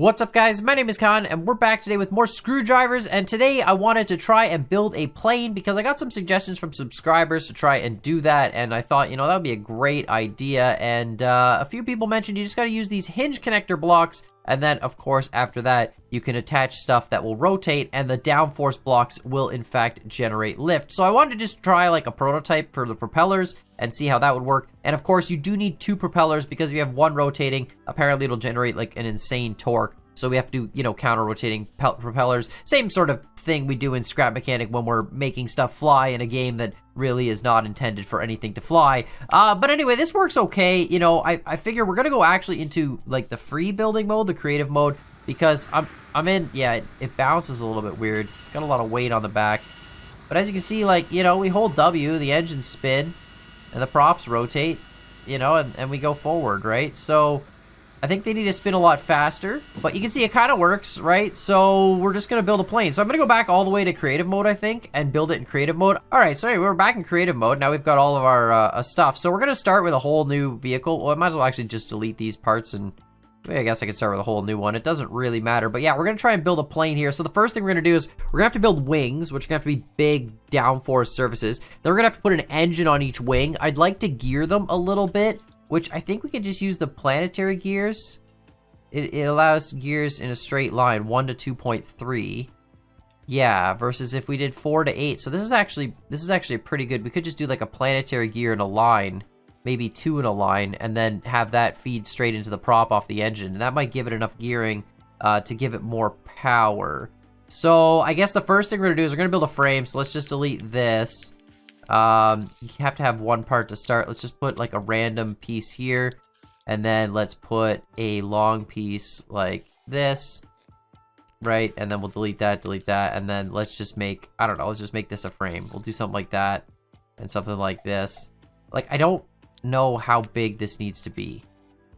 What's up guys, my name is Khan and we're back today with more screwdrivers, and today I wanted to try and build a plane because I got some suggestions from subscribers to try and do that, and I thought, that would be a great idea. And a few people mentioned you just got to use these hinge connector blocks, and then of course after that you can attach stuff that will rotate, and the downforce blocks will in fact generate lift. So I wanted to just try like a prototype for the propellers and see how that would work. And of course you do need two propellers because if you have one rotating, apparently it'll generate like an insane torque. So we have to do, counter rotating propellers. Same sort of thing we do in Scrap Mechanic when we're making stuff fly in a game that really is not intended for anything to fly. But anyway, this works okay. I figure we're gonna go actually into like the free building mode, the creative mode, because I'm in, it bounces a little bit weird. It's got a lot of weight on the back. But as you can see, like, we hold W, the engines spin, and the props rotate, and we go forward, right? So I think they need to spin a lot faster, but you can see it kind of works, right? So we're just gonna build a plane. So I'm gonna go back all the way to creative mode, I think, and build it in creative mode. All right, so anyway, we're back in creative mode. Now we've got all of our stuff. So we're gonna start with a whole new vehicle. Well, I might as well actually just delete these parts, and I guess I could start with a whole new one. It doesn't really matter, but yeah, we're gonna try and build a plane here. So the first thing we're gonna do is we're gonna have to build wings, which are gonna have to be big downforce surfaces. Then we're gonna have to put an engine on each wing. I'd like to gear them a little bit, which I think we could just use the planetary gears. It allows gears in a straight line, 1 to 2.3. Yeah, versus if we did 4 to 8. So this is actually pretty good. We could just do like a planetary gear in a line, maybe 2 in a line, and then have that feed straight into the prop off the engine. And that might give it enough gearing to give it more power. So I guess the first thing we're gonna do is we're gonna build a frame. So let's just delete this. You have to have one part to start. Let's just put like a random piece here. And then let's put a long piece like this, right? And then we'll delete that, and then let's just make, I don't know, let's just make this a frame. We'll do something like that and something like this. Like, I don't know how big this needs to be.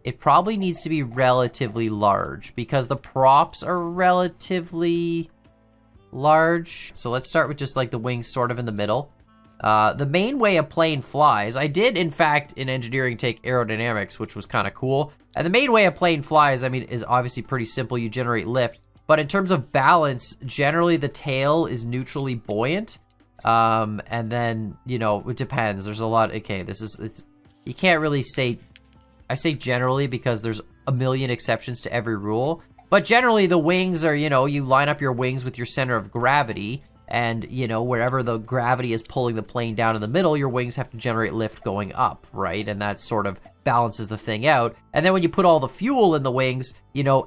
It probably needs to be relatively large because the props are relatively large. So let's start with just like the wings sort of in the middle. The main way a plane flies, I did in fact in engineering take aerodynamics, which was kind of cool. And the main way a plane flies, is obviously pretty simple. You generate lift, but in terms of balance, generally the tail is neutrally buoyant. And then, it depends. There's a lot. Okay, you can't really say, I say generally because there's a million exceptions to every rule, but generally the wings are, you line up your wings with your center of gravity. And, wherever the gravity is pulling the plane down in the middle, your wings have to generate lift going up, right? And that sort of balances the thing out. And then when you put all the fuel in the wings,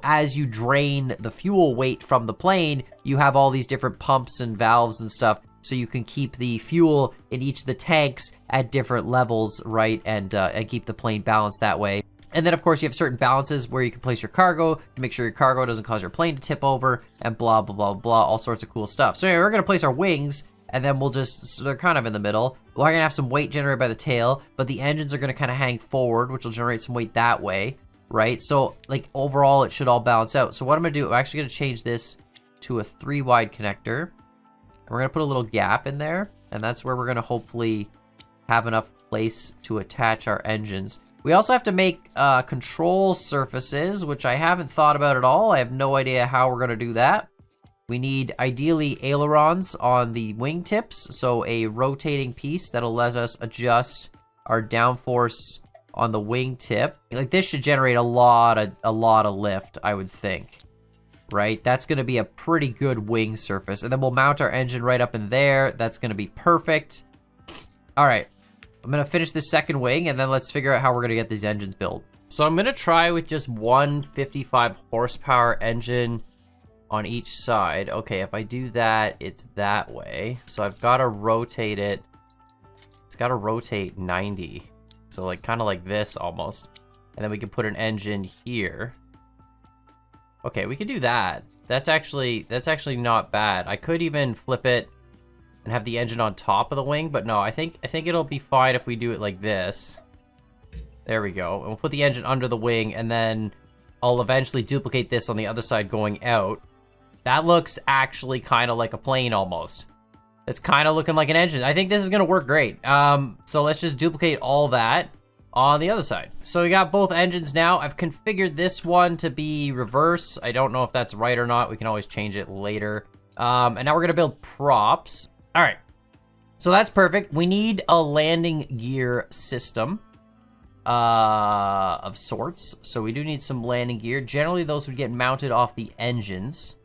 as you drain the fuel weight from the plane, you have all these different pumps and valves and stuff. So you can keep the fuel in each of the tanks at different levels, right? And keep the plane balanced that way. And then, of course, you have certain balances where you can place your cargo to make sure your cargo doesn't cause your plane to tip over and blah, blah, blah, blah, all sorts of cool stuff. So anyway, we're going to place our wings, and then so they're kind of in the middle. We're going to have some weight generated by the tail, but the engines are going to kind of hang forward, which will generate some weight that way, right? So, like, overall, it should all balance out. So what I'm going to do, I'm actually going to change this to a 3-wide connector. And we're going to put a little gap in there, and that's where we're going to hopefully have enough place to attach our engines. We also have to make control surfaces, which I haven't thought about at all. I have no idea how we're going to do that. We need, ideally, ailerons on the wingtips, so a rotating piece that'll let us adjust our downforce on the wingtip. Like, this should generate a lot of lift, I would think. Right? That's going to be a pretty good wing surface. And then we'll mount our engine right up in there. That's going to be perfect. All right. I'm going to finish this second wing, and then let's figure out how we're going to get these engines built. So I'm going to try with just one 55 horsepower engine on each side. Okay, if I do that, it's that way. So I've got to rotate it. It's got to rotate 90. So like kind of like this almost. And then we can put an engine here. Okay, we can do that. That's actually not bad. I could even flip it and have the engine on top of the wing, but no, I think it'll be fine if we do it like this. There we go. And we'll put the engine under the wing, and then I'll eventually duplicate this on the other side going out. That looks actually kind of like a plane almost. It's kind of looking like an engine. I think this is going to work great. So let's just duplicate all that. on the other side. So we got both engines now. I've configured this one to be reverse. I don't know if that's right or not. We can always change it later. And now we're gonna build props. All right, so that's perfect. We need a landing gear system of sorts. So we do need some landing gear. Generally, those would get mounted off the engines,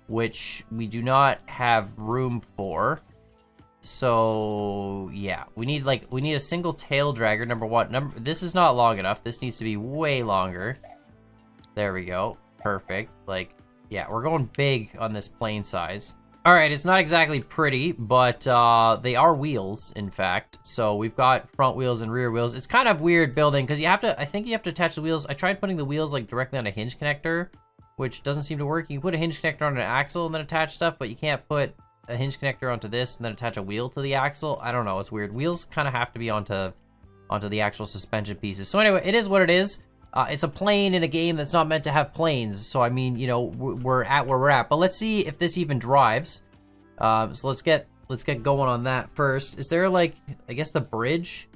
which we do not have room for. So yeah, we need a single tail dragger. Number one, this is not long enough. This needs to be way longer. There we go. Perfect. Like, yeah, we're going big on this plane size. All right, it's not exactly pretty, but they are wheels, in fact. So we've got front wheels and rear wheels. It's kind of weird building because I think you have to attach the wheels. I tried putting the wheels like directly on a hinge connector, which doesn't seem to work. You can put a hinge connector on an axle and then attach stuff, but you can't put a hinge connector onto this and then attach a wheel to the axle. I don't know, it's weird. Wheels kind of have to be onto the actual suspension pieces. So anyway, it is what it is. It's a plane in a game that's not meant to have planes. So I mean, you know, we're at where we're at. But let's see if this even drives. So let's get going on that first. Is there like, I guess the bridge?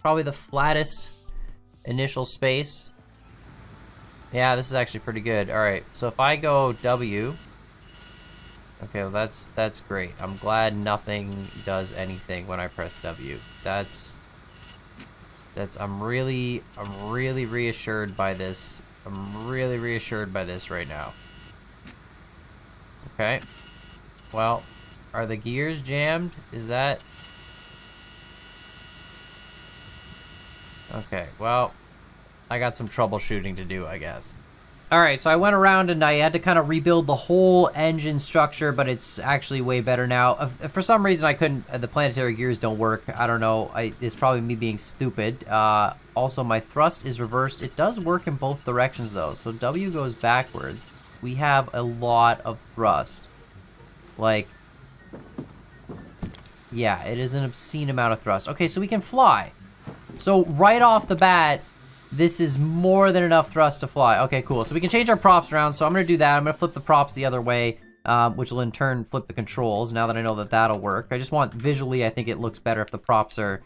Probably the flattest initial space. Yeah, this is actually pretty good. All right, so if I go W. Okay, well that's great. I'm glad nothing does anything when I press W. I'm really reassured by this. I'm really reassured by this right now. Okay. Well, are the gears jammed? Is that... Okay, well, I got some troubleshooting to do, I guess. All right, so I went around and I had to kind of rebuild the whole engine structure, but it's actually way better now. For some reason, I couldn't, the planetary gears don't work. I don't know, it's probably me being stupid. Also, my thrust is reversed. It does work in both directions though, so W goes backwards. We have a lot of thrust. Like, yeah, it is an obscene amount of thrust. Okay, so we can fly. So right off the bat, this is more than enough thrust to fly. Okay, cool. So we can change our props around. So I'm going to do that. I'm going to flip the props the other way, which will in turn flip the controls, now that I know that that'll work. I just want, visually, I think it looks better if the props are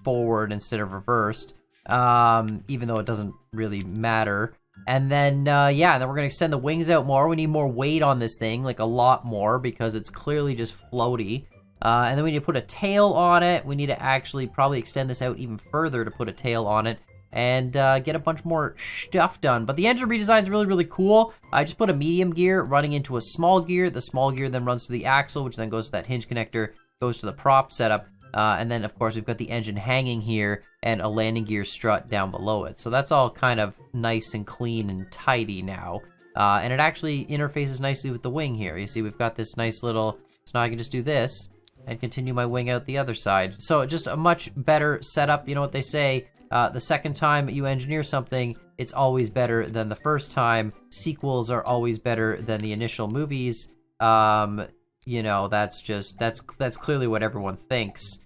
forward instead of reversed, even though it doesn't really matter. And then, yeah, then we're going to extend the wings out more. We need more weight on this thing, like a lot more, because it's clearly just floaty. And then we need to put a tail on it. We need to actually probably extend this out even further to put a tail on it. And get a bunch more stuff done. But the engine redesign is really, really cool. I just put a medium gear running into a small gear. The small gear then runs to the axle, which then goes to that hinge connector, goes to the prop setup. And then, of course, we've got the engine hanging here and a landing gear strut down below it. So that's all kind of nice and clean and tidy now. And it actually interfaces nicely with the wing here. You see, we've got this nice little... So now I can just do this and continue my wing out the other side. So just a much better setup. You know what they say? The second time you engineer something, it's always better than the first time. Sequels are always better than the initial movies. You know, that's clearly what everyone thinks.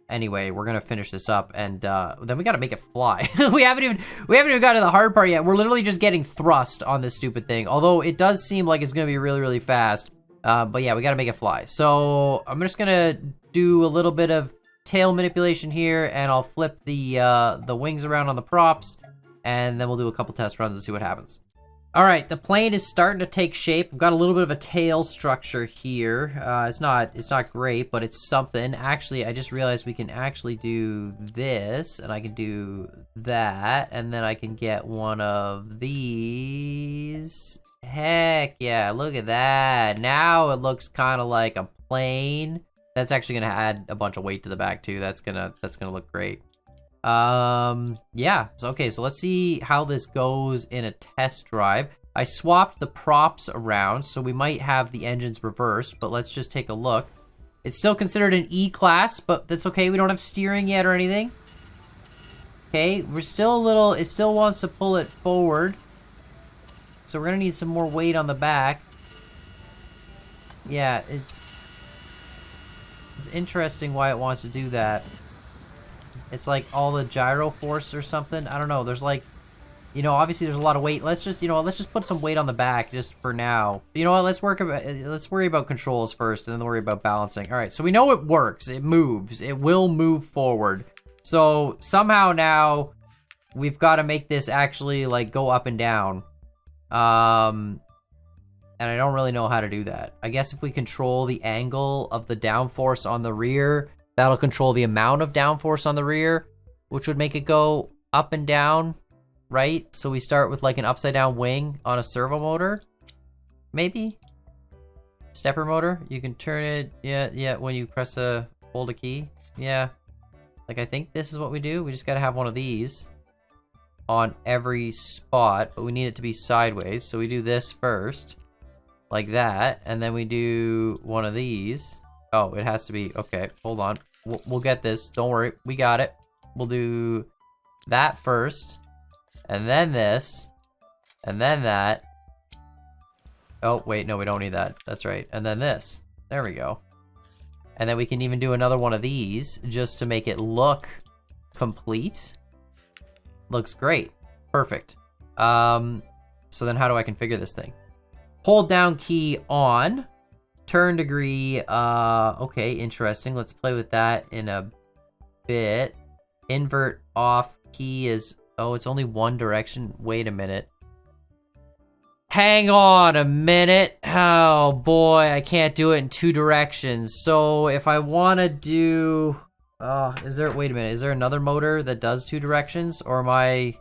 Anyway, we're gonna finish this up, and then we gotta make it fly. we haven't even got to the hard part yet. We're literally just getting thrust on this stupid thing. Although it does seem like it's gonna be really, really fast. But yeah, we gotta make it fly. So I'm just gonna do a little bit of tail manipulation here, and I'll flip the wings around on the props, and then we'll do a couple test runs and see what happens. All right, the plane is starting to take shape. We've got a little bit of a tail structure here. It's not great, but it's something. Actually, I just realized we can actually do this, and I can do that, and then I can get one of these. Heck yeah, look at that. Now it looks kind of like a plane. That's actually gonna add a bunch of weight to the back too. That's gonna look great. Yeah, so okay, so let's see how this goes in a test drive. I swapped the props around, so we might have the engines reversed, but let's just take a look. It's still considered an E-class, but that's okay. We don't have steering yet or anything. Okay, we're still a little, it still wants to pull it forward. So we're gonna need some more weight on the back. Yeah, it's interesting why it wants to do that. It's like all the gyro force or something. I don't know. There's like, you know, obviously there's a lot of weight. Let's just, you know, let's just put some weight on the back just for now. You know what? Let's worry about controls first, and then worry about balancing. All right. So we know it works. It moves. It will move forward. So somehow now we've got to make this actually like go up and down. And I don't really know how to do that. I guess if we control the angle of the downforce on the rear, that'll control the amount of downforce on the rear, which would make it go up and down, right? So we start with like an upside down wing on a servo motor, maybe? Stepper motor, you can turn it, yeah, when you hold a key, yeah. Like I think this is what we do. We just gotta have one of these on every spot, but we need it to be sideways. So we do this first. Like that, and then we do one of these. Oh, it has to be, okay, hold on. We'll get this, don't worry, we got it. We'll do that first, and then this, and then that. Oh, wait, no, we don't need that, that's right. And then this, there we go. And then we can even do another one of these, just to make it look complete. Looks great, perfect. So then how do I configure this thing? Hold down key on, turn degree, okay, interesting. Let's play with that in a bit. Invert off key is, oh, it's only one direction. Wait a minute. Hang on a minute. Oh boy, I can't do it in two directions. So if I wanna do, wait a minute, is there another motor that does two directions? Or am I,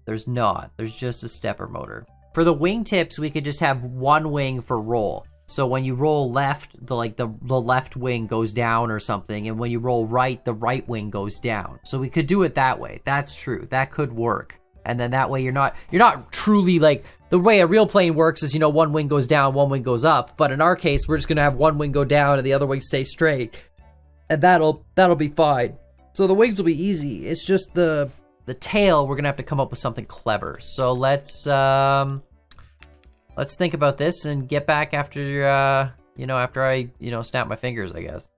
there's not, there's just a stepper motor. For the wingtips, we could just have one wing for roll. So when you roll left, the left wing goes down or something, and when you roll right, the right wing goes down. So we could do it that way. That's true. That could work. And then that way you're not truly like, the way a real plane works is, you know, one wing goes down, one wing goes up. But in our case, we're just gonna have one wing go down and the other wing stay straight. And that'll be fine. So the wings will be easy. It's just the tail, we're gonna have to come up with something clever. So let's think about this and get back after, after I, snap my fingers, I guess.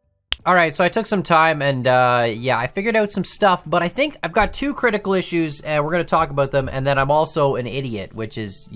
All right, so I took some time and yeah, I figured out some stuff, but I think I've got two critical issues and we're gonna talk about them. And then I'm also an idiot, which is,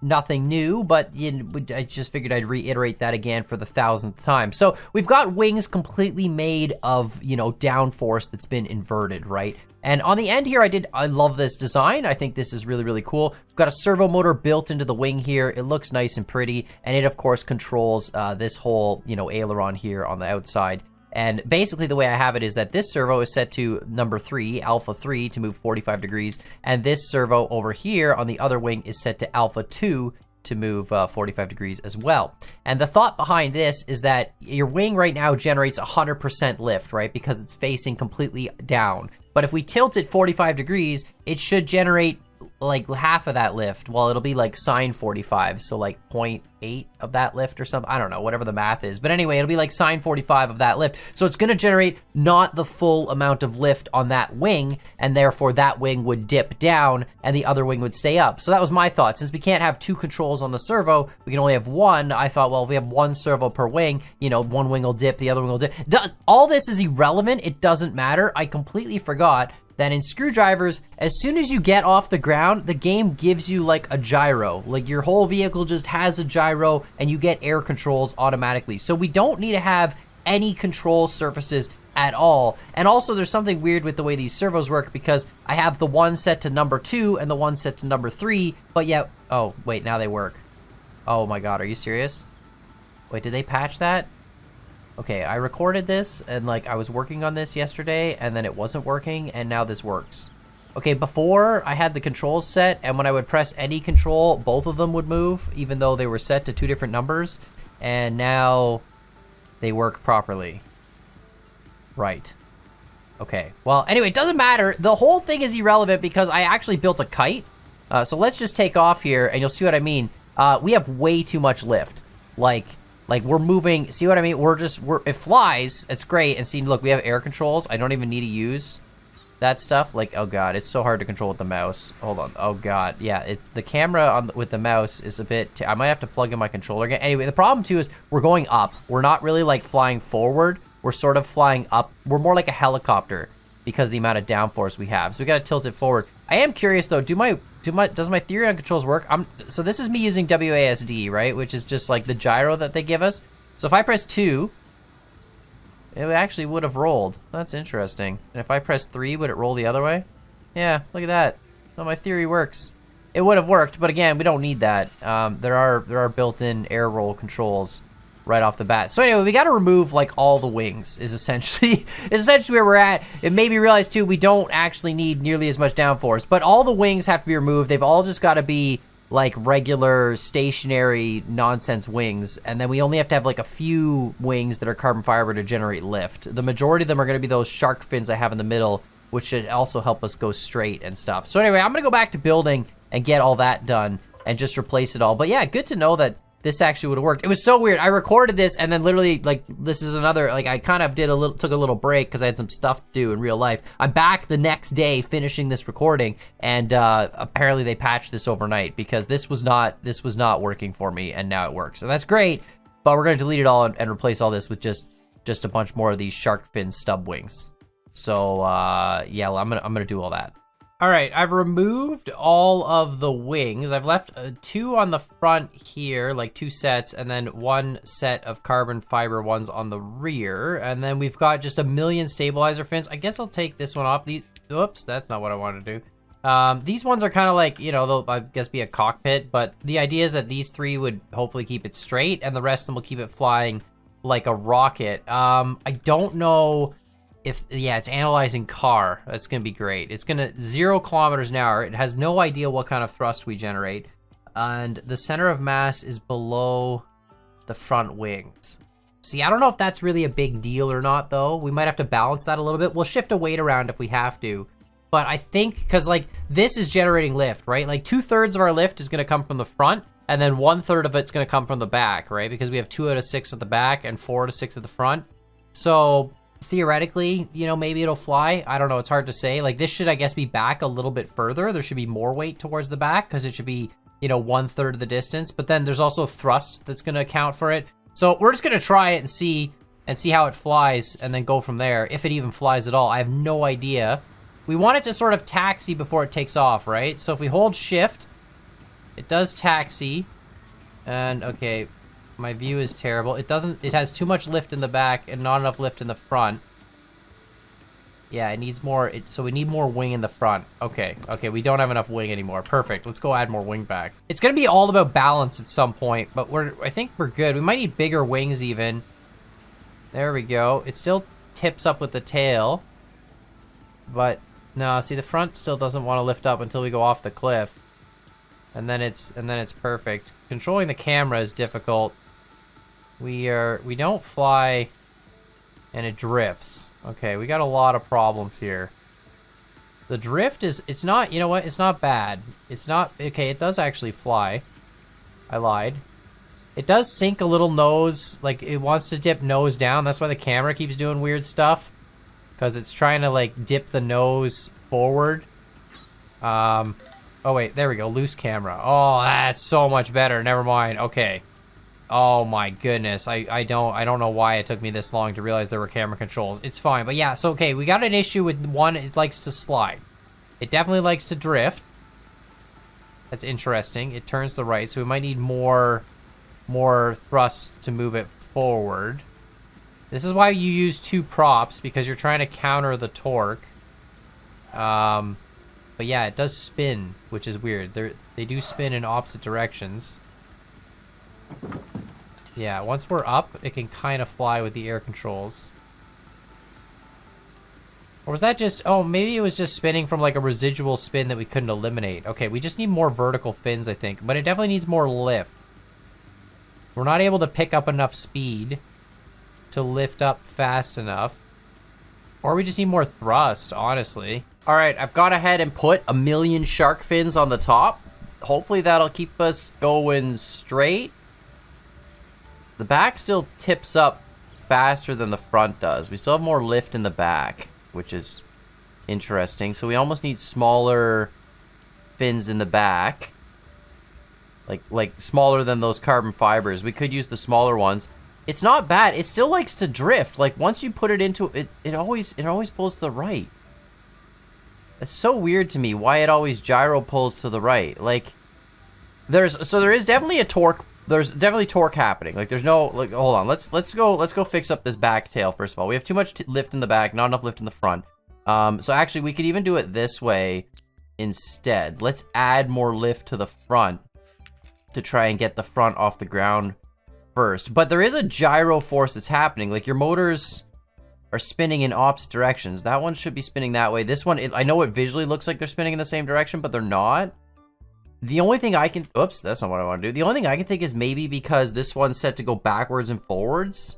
nothing new, but I just figured I'd reiterate that again for the 1000th time. So we've got wings completely made of, downforce that's been inverted, right? And on the end here, I love this design. I think this is really, really cool. We've got a servo motor built into the wing here. It looks nice and pretty. And it, of course, controls this whole, aileron here on the outside. And basically the way I have it is that this servo is set to number 3, alpha 3, to move 45 degrees. And this servo over here on the other wing is set to alpha 2 to move 45 degrees as well. And the thought behind this is that your wing right now generates 100% lift, right? Because it's facing completely down. But if we tilt it 45 degrees, it should generate like half of that lift. Well, it'll be like sine 45, so like 0.8 of that lift or something. I don't know, whatever the math is. But anyway, it'll be like sine 45 of that lift. So it's gonna generate not the full amount of lift on that wing, and therefore that wing would dip down and the other wing would stay up. So that was my thought. Since we can't have two controls on the servo, we can only have one. I thought, well, if we have one servo per wing, one wing will dip, the other wing will dip. All this is irrelevant. It doesn't matter. I completely forgot that in screwdrivers, as soon as you get off the ground, the game gives you like a gyro. Like your whole vehicle just has a gyro and you get air controls automatically. So we don't need to have any control surfaces at all. And also there's something weird with the way these servos work because I have the one set to number 2 and the one set to number 3, but yet, oh wait, now they work. Oh my God, are you serious? Wait, did they patch that? Okay, I recorded this and like I was working on this yesterday and then it wasn't working and now this works. Okay, before I had the controls set and when I would press any control, both of them would move even though they were set to 2 different numbers, and now they work properly. Right. Okay, well anyway, it doesn't matter. The whole thing is irrelevant because I actually built a kite. So let's just take off here and you'll see what I mean. We have way too much lift. Like we're moving, see what I mean? It flies, it's great. And see, look, we have air controls. I don't even need to use that stuff. Like, oh God, it's so hard to control with the mouse. Hold on, oh God. Yeah, it's the camera with the mouse is a bit, I might have to plug in my controller again. Anyway, the problem too is we're going up. We're not really like flying forward. We're sort of flying up. We're more like a helicopter because of the amount of downforce we have. So we gotta tilt it forward. I am curious though, does my theory on controls work? So this is me using WASD, right? Which is just like the gyro that they give us. So if I press 2, it actually would have rolled. That's interesting. And if I press 3, would it roll the other way? Yeah, look at that. So my theory works. It would have worked, but again, we don't need that. There are built-in air roll controls right off the bat. So anyway, we got to remove like all the wings is essentially where we're at. It made me realize too we don't actually need nearly as much downforce, but all the wings have to be removed. They've all just got to be like regular stationary nonsense wings, and then we only have to have like a few wings that are carbon fiber to generate lift. The majority of them are going to be those shark fins I have in the middle, which should also help us go straight and stuff. So anyway, I'm gonna go back to building and get all that done and just replace it all. But yeah, good to know that this actually would have worked. It was so weird. I recorded this and then literally like this is another, like I kind of took a little break because I had some stuff to do in real life. I'm back the next day finishing this recording, and apparently they patched this overnight because this was not working for me, and now it works. And that's great, but we're gonna delete it all and replace all this with just a bunch more of these shark fin stub wings. So yeah, I'm gonna do all that. All right, I've removed all of the wings. I've left 2 on the front here, like 2 sets, and then 1 set of carbon fiber ones on the rear. And then we've got just a million stabilizer fins. I guess I'll take this one off. Oops, that's not what I wanted to do. These ones are kind of like, you know, they'll, I guess, be a cockpit, but the idea is that these 3 would hopefully keep it straight, and the rest of them will keep it flying like a rocket. I don't know yeah, it's analyzing car. That's gonna be great. It's gonna 0 kilometers an hour. It has no idea what kind of thrust we generate. And the center of mass is below the front wings. See, I don't know if that's really a big deal or not though. We might have to balance that a little bit. We'll shift a weight around if we have to. But I think, cause like this is generating lift, right? Like 2/3 of our lift is gonna come from the front, and then 1/3 of it's gonna come from the back, right? Because we have 2 out of 6 at the back and 4 out of 6 at the front. So theoretically, you know, maybe it'll fly. I don't know, it's hard to say. Like this should, I guess, be back a little bit further. There should be more weight towards the back because it should be, you know, 1/3 of the distance. But then there's also thrust that's gonna account for it. So we're just gonna try it and see how it flies and then go from there, if it even flies at all. I have no idea. We want it to sort of taxi before it takes off, right? So if we hold shift, it does taxi. And okay, my view is terrible. It has too much lift in the back and not enough lift in the front. Yeah, it needs more, so we need more wing in the front. Okay, we don't have enough wing anymore. Perfect, let's go add more wing back. It's gonna be all about balance at some point, but I think we're good. We might need bigger wings even. There we go. It still tips up with the tail, but no, see the front still doesn't want to lift up until we go off the cliff. And then it's perfect. Controlling the camera is difficult. We don't fly and it drifts. Okay, we got a lot of problems here. The drift it's not, you know what, it's not bad. It's not, okay, it does actually fly. I lied. It does sink a little nose, like it wants to dip nose down. That's why the camera keeps doing weird stuff. Because it's trying to like dip the nose forward. Oh wait, there we go, loose camera. Oh, that's so much better, never mind, okay. Oh my goodness, I don't know why it took me this long to realize there were camera controls. It's fine, but yeah, so okay, we got an issue with one, it likes to slide. It definitely likes to drift. That's interesting, it turns to the right, so we might need more thrust to move it forward. This is why you use 2 props, because you're trying to counter the torque. But yeah, it does spin, which is weird. They do spin in opposite directions. Yeah, once we're up, it can kind of fly with the air controls. Or was that just, oh, maybe it was just spinning from like a residual spin that we couldn't eliminate. Okay, we just need more vertical fins, I think, but it definitely needs more lift. We're not able to pick up enough speed to lift up fast enough. Or we just need more thrust, honestly. All right, I've gone ahead and put a million shark fins on the top. Hopefully that'll keep us going straight. The back still tips up faster than the front does. We still have more lift in the back, which is interesting. So we almost need smaller fins in the back. Like smaller than those carbon fibers. We could use the smaller ones. It's not bad. It still likes to drift. Like once you put it into it, it always pulls to the right. It's so weird to me why it always gyro pulls to the right. Like there is definitely a torque. There's definitely torque happening. Like there's no, like, hold on. Let's go fix up this back tail first of all. We have too much lift in the back, not enough lift in the front. So actually, we could even do it this way instead. Let's add more lift to the front to try and get the front off the ground first. But there is a gyro force that's happening. Like, your motors are spinning in opposite directions. That one should be spinning that way. This one, I know it visually looks like they're spinning in the same direction, but they're not. The only thing I can... Oops, that's not what I want to do. The only thing I can think is maybe because this one's set to go backwards and forwards,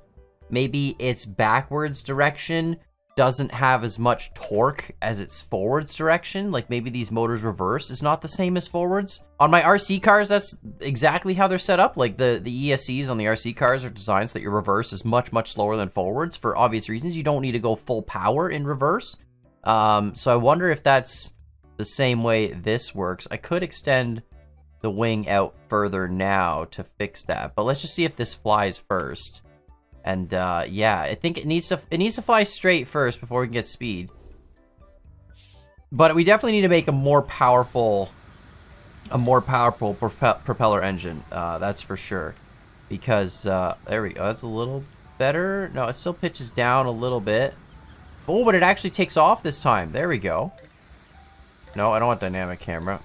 maybe its backwards direction doesn't have as much torque as its forwards direction. Like, maybe these motors reverse is not the same as forwards. On my RC cars, that's exactly how they're set up. Like, the ESCs on the RC cars are designed so that your reverse is much, much slower than forwards for obvious reasons. You don't need to go full power in reverse. So I wonder if that's the same way this works. I could extend the wing out further now to fix that, but let's just see if this flies first. And yeah, I think it needs to fly straight first before we can get speed. But we definitely need to make a more powerful propeller engine. That's for sure. Because there we go. That's a little better. No, it still pitches down a little bit. Oh, but it actually takes off this time. There we go. No, I don't want dynamic camera.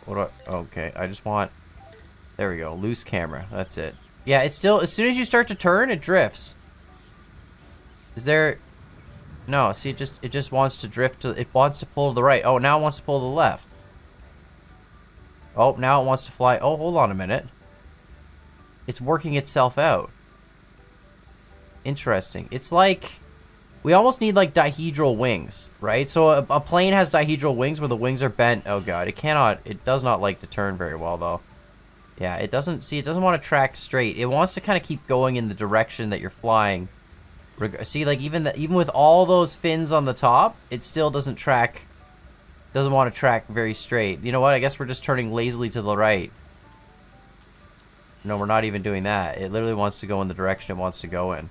Okay, I just want... There we go. Loose camera. That's it. Yeah, it's still... As soon as you start to turn, it drifts. Is there... No, see, it just wants to drift to... It wants to pull to the right. Oh, now it wants to pull to the left. Oh, now it wants to fly... Oh, hold on a minute. It's working itself out. Interesting. It's like... We almost need, like, dihedral wings, right? So a plane has dihedral wings where the wings are bent. Oh, God. It does not like to turn very well, though. Yeah, it doesn't... See, it doesn't want to track straight. It wants to kind of keep going in the direction that you're flying. See, like, even with all those fins on the top, it still doesn't track... Doesn't want to track very straight. You know what? I guess we're just turning lazily to the right. No, we're not even doing that. It literally wants to go in the direction it wants to go in.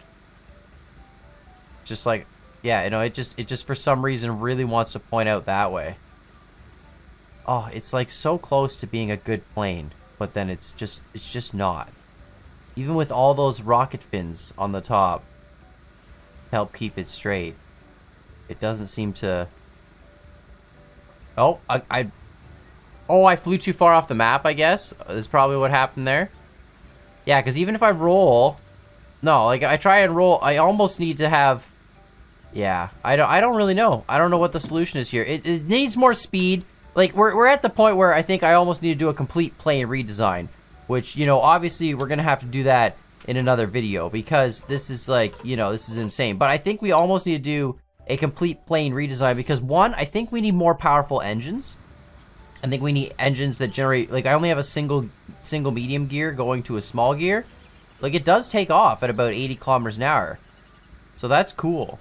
Just like, yeah, you know, it just for some reason really wants to point out that way. Oh, it's like so close to being a good plane, but then it's just not. Even with all those rocket fins on the top to help keep it straight, it doesn't seem to... Oh, I flew too far off the map, I guess. Is probably what happened there. Yeah, because even if I roll... No, like, I try and roll, I almost need to have... Yeah, I don't really know. I don't know what the solution is here. It needs more speed. Like, we're at the point where I think I almost need to do a complete plane redesign. Which, you know, obviously we're going to have to do that in another video. Because this is like, you know, this is insane. But I think we almost need to do a complete plane redesign. Because one, I think we need more powerful engines. I think we need engines that generate... Like, I only have a single medium gear going to a small gear. Like, it does take off at about 80 kilometers an hour. So that's cool.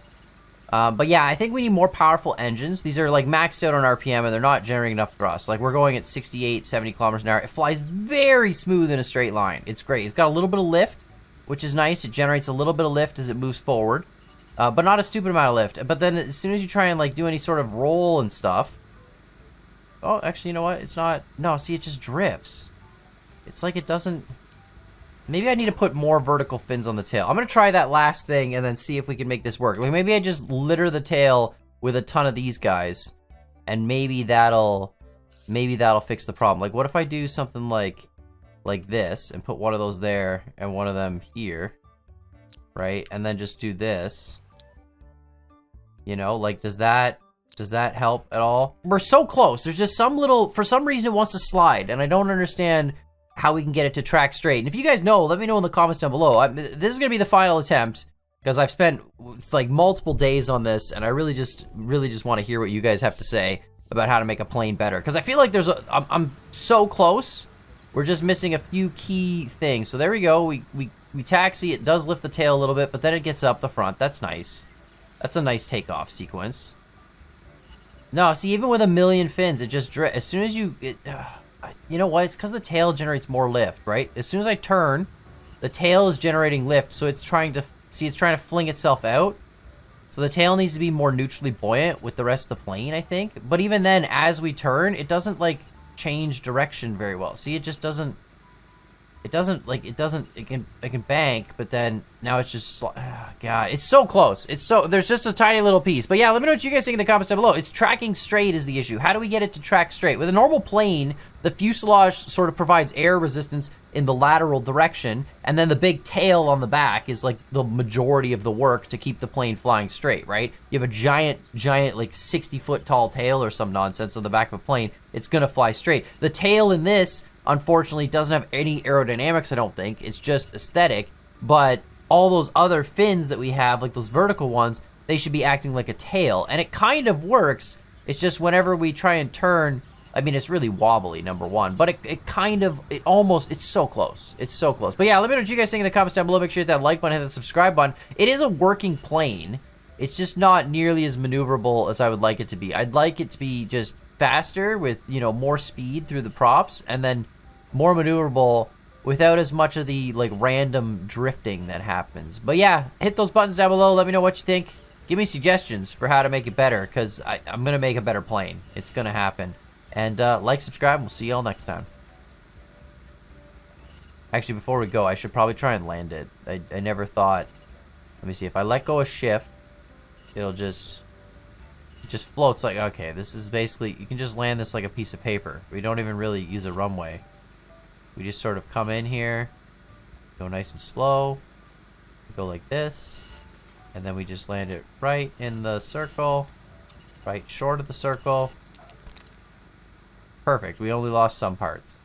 But yeah, I think we need more powerful engines. These are like maxed out on RPM and they're not generating enough thrust. Like we're going at 68, 70 kilometers an hour. It flies very smooth in a straight line. It's great. It's got a little bit of lift, which is nice. It generates a little bit of lift as it moves forward, but not a stupid amount of lift. But then as soon as you try and like do any sort of roll and stuff... Oh, actually, you know what? It's not... No, see, it just drifts. It's like it doesn't... Maybe I need to put more vertical fins on the tail. I'm going to try that last thing and then see if we can make this work. Like maybe I just litter the tail with a ton of these guys and maybe that'll fix the problem. Like what if I do something like this and put one of those there and one of them here, right? And then just do this. You know, like does that help at all? We're so close. There's just for some reason it wants to slide and I don't understand how we can get it to track straight. And if you guys know, let me know in the comments down below. This is gonna be the final attempt because I've spent like multiple days on this, and I really just want to hear what you guys have to say about how to make a plane better. Because I feel like I'm so close. We're just missing a few key things. So there we go. We taxi. It does lift the tail a little bit, but then it gets up the front. That's nice. That's a nice takeoff sequence. No, see, even with a million fins, it just as soon as you you know what? It's because the tail generates more lift, right? As soon as I turn, the tail is generating lift, so it's trying to fling itself out. So the tail needs to be more neutrally buoyant with the rest of the plane, I think. But even then, as we turn, it doesn't like change direction very well. See, it just doesn't. it doesn't, like, it can bank, but then now it's just, God, it's so close. There's just a tiny little piece. But yeah, let me know what you guys think in the comments down below. It's tracking straight is the issue. How do we get it to track straight? With a normal plane, the fuselage sort of provides air resistance in the lateral direction, and then the big tail on the back is like the majority of the work to keep the plane flying straight, right? You have a giant, like 60-foot tall tail or some nonsense on the back of a plane, it's gonna fly straight. The tail in this, unfortunately, doesn't have any aerodynamics, I don't think. It's just aesthetic. But all those other fins that we have, like those vertical ones, they should be acting like a tail. And it kind of works. It's just whenever we try and turn, I mean, it's really wobbly, number one. But it's so close. It's so close. But yeah, let me know what you guys think in the comments down below. Make sure you hit that like button, hit that subscribe button. It is a working plane. It's just not nearly as maneuverable as I would like it to be. I'd like it to be just faster with, you know, more speed through the props, and then more maneuverable without as much of the like random drifting that happens. But yeah, hit those buttons down below. Let me know what you think. Give me suggestions for how to make it better, because I'm gonna make a better plane. It's gonna happen. And like, subscribe, and we'll see y'all next time. Actually, before we go, I should probably try and land it. I never thought. Let me see, if I let go of shift, it'll just floats. Like, okay, this is basically, you can just land this like a piece of paper. We don't even really use a runway. We just sort of come in here, go nice and slow, go like this, and then we just land it right in the circle, right short of the circle. Perfect. We only lost some parts.